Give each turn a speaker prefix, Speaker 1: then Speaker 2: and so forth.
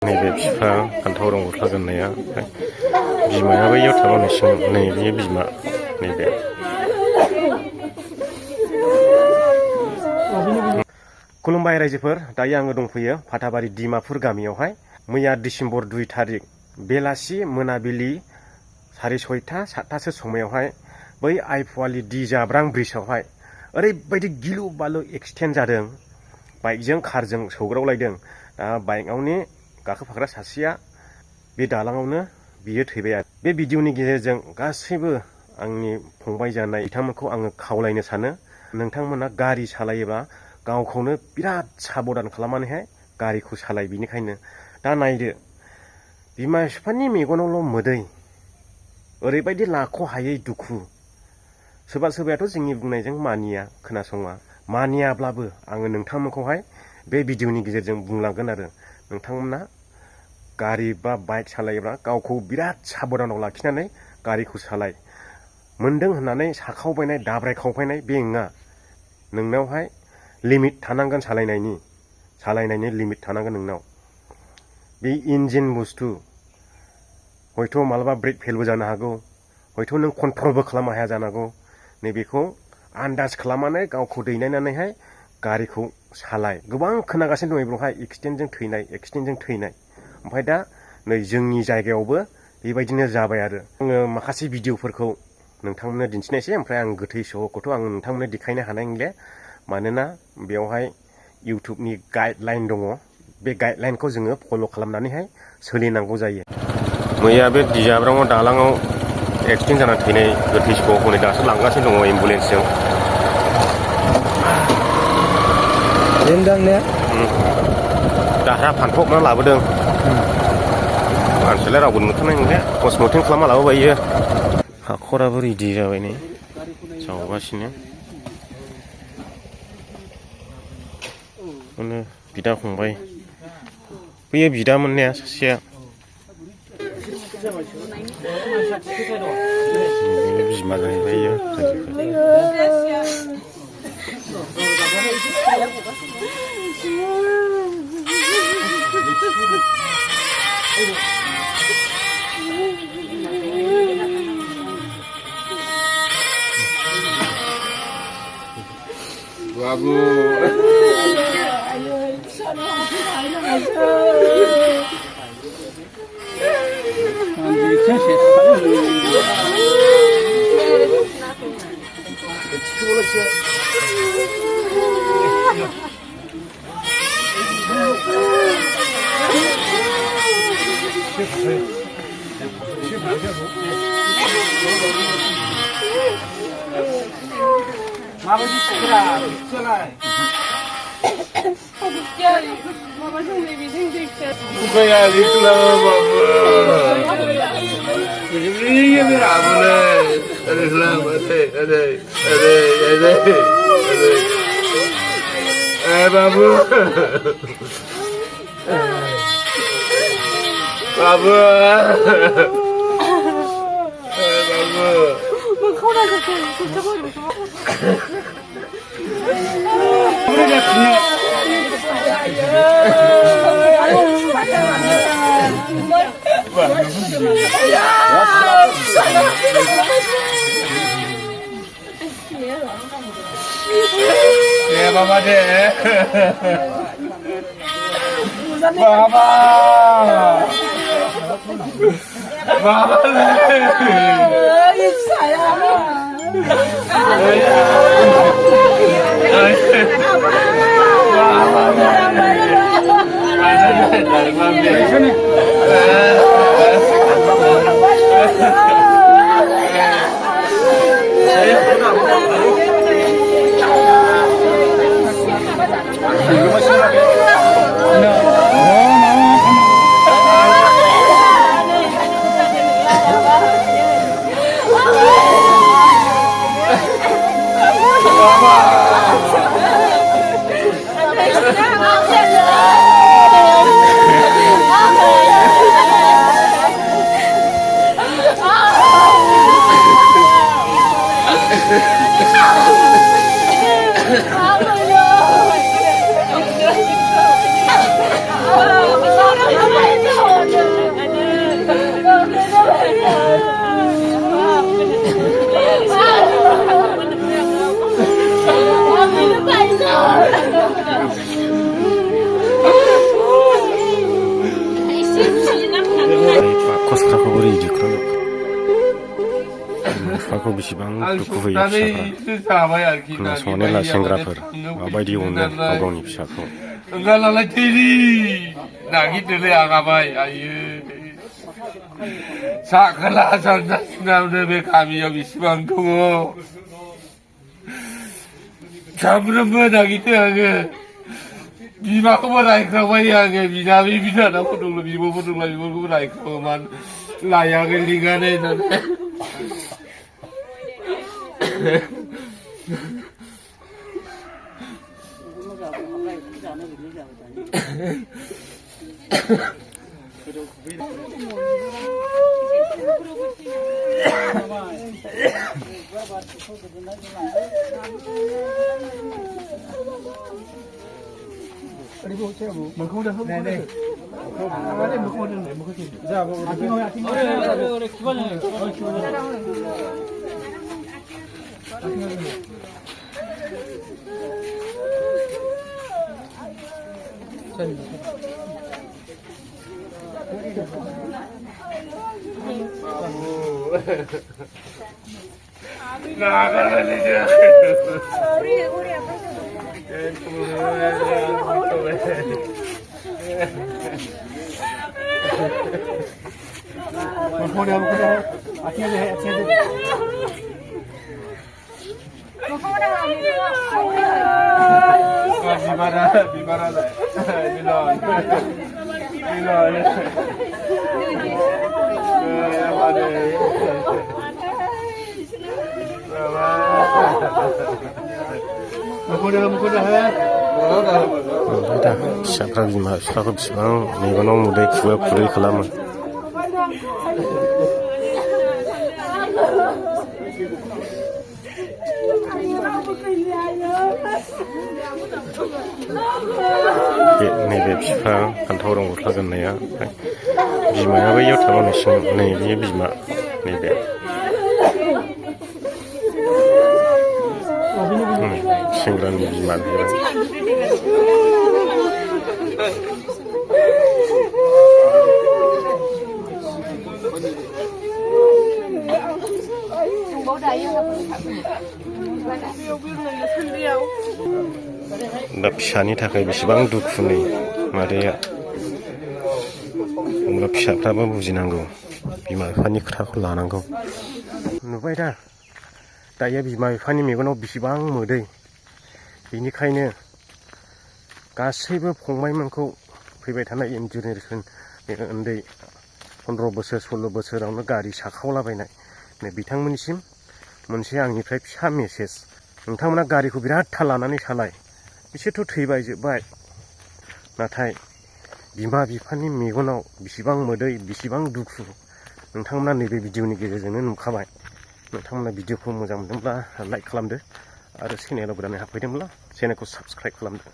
Speaker 1: नैबे बिफा फान्थाव रं गस्ला गाननाया बिमाया बैयाव थाबाय सिङाव नैबे बिमा नैबे खुलुमबाय रायजोफोर दायो आङो दंफैयो फाथाबारि डिमापुर गामियावहाय मैया डिसेम्बर 2 तारिख बेलासि मोनाबिलि 6:30-7टासो समायावहाय बै आइफवालि दि जाब्रां ब्रिजआवहाय ओरैबायदि गिलु बालु एक्सिडेन्ट जादों बाइकजों कारजों सौग्रावलायदों बाइकआवनि गाखोफाग्रा सासेया बे दालाङावनो बियो थैबाय आरो बे भिडिअनि गेजेरजों गासैबो आंनि फंबाय जानाय बिथांमोनखौ आङो खावलायनो सानो नोंथांमोना गारि सालायोबा गावखौनो बिराद साबधान खालामनानैहाय गारिखौ सालाय बिनिखायनो दा नायदो बिमा बिफानि मेगनावल' मोदै ओरैबायदि लाख' हायै दुखु सोरबा सोरबायाथ' जोंनि बुंनायजों मानिया खोनासङा मानियाब्लाबो आङो नोंथांमोनखौहाय बे भिडिअनि गेजेरजों बुंलांगोन आरो नोंथांमोना गारि बा बाइक सालायोब्ला गावखौ बिराद साबधानाव लाखिनानै गारिखौ सालाय मोनदों होननानै साखावबायनाय दाब्रायखावबायनाय बे नङा नोंनावहाय लिमिट थानांगोन सालायनायनि लिमिट थानांगोन नोंनाव बे इन्जिन बुस्थु हयथ' मालाबा ब्रेक फेलबो जानो हागौ हयथ' नों कन्ट्रलबो खालामनो हाया जानो हागौ नैबेखौ आन्दाज खालामनानै गावखौ दैनायनानैहाय गारिखौ सालाय गोबां खोनागासिनो दं बेवहाय एक्सिडेन्टजों थैनाय ओमफ्राय दा नै जोंनि जायगायावबो बेबायदिनो जाबाय आरो आङो माखासे भिडिअफोरखौ नोंथांमोननो दिन्थिनायसै ओमफ्राय आं गोथै सहखौथ' आं नोंथांमोननो देखायनो हानाय नंले मानोना बेवहाय इउटुबनि गाइडलाइन दङ बे गाइडलाइनखौ जोङो फल' खालामनानैहाय सोलिनांगौ जायो मैया बे दिजाब्राङाव दालाङाव एक्सिडेन्ट जानानै थैनाय गोथै सहखौ नै दासो लांगासिनो दङ एम्बुलेन्सजों दाहा फानफबना लाबोदों मानसियालाय रावबो नुथारनाय नंलिया पस्टमर्टेम खालामना लाबोबाय इयो हाखराबो रेडि जाबाय नै जावगासिनो बिदा फंबाय बैयो बिदामोन ने सासेया बिमा जाहैबाय इयो
Speaker 2: बाबु माबायदि सिख्रा बिसोरलाय खुगाया लिखला बाबु ini berapa ada selama ada babu babu kau dah jatuh coba udah punya ya mama deh mama
Speaker 1: बिफाखौ बेसेबां
Speaker 2: आं
Speaker 1: दुखु होयो फिसाफ्रा
Speaker 2: संनानैसो जाबाय आरोखि
Speaker 1: खोनासंनानै ला सेंग्राफोर माबायदि अनो गाव गावनि फिसाखौ
Speaker 2: ओंखारलांलाय थैरि नागिरदोलै आगाबाय आयो साखोला सानजासिनावनो बे गामियाव बेसेबां दङ सामफ्रोमबो नागिरदों आङो बिमाखौबो रायखांबाय आङो बिनाबै बिनानावफोर दंल' बिब'फोर दंला बिब'खौबो रायखांबाय लायाखै लिंगानै होननानै
Speaker 1: फिसाफ्रा बिमा बिफाखौ बेसेबां मेगनाव मोदै खुगायाव खुदै खालामो नैबे बिफा फान्थाव रं गस्ला गाननाया बिमाया बैयाव थाबावनोसिं नैबे बिमा नैबे सेंग्रानि बिमा दा फिसानि थाखाय बेसेबां दुखु नै मादैया होमब्ला फिसाफ्राबो बुजिनांगौ बिमा बिफानि खोथाखौ लानांगौ नुबाय दा दायो बिमा बिफानि मेगनाव बेसेबां मोदै बेनिखायनो गासैबो फंबायमोनखौ फैबाय थानाय इयुन जेनेरेसन उन्दै 15 बोसोर 16 बोसोरावनो गारि साखावलाबायनाय नै बिथांमोननिसिम मोनसे आंनिफ्राय फिसा मेसेज नोंथांमोना गारिखौ बिराद थाल लानानै सालाय बिसोरथ' थैबाय जोब्बाय नाथाय बिमा बिफानि मेगनाव बेसेबां मोदै बेसेबां दुखु नोंथांमोना नैबे भिडिअनि गेजेरजोंनो नुखाबाय नोंथांमोना भिडिअखौ मोजां मोनदोंब्ला लाइक खालामदो आरो चेनेलाव गोदानै हाबफैदोंब्ला चेनेलखौ साबस्क्राइब खालामदो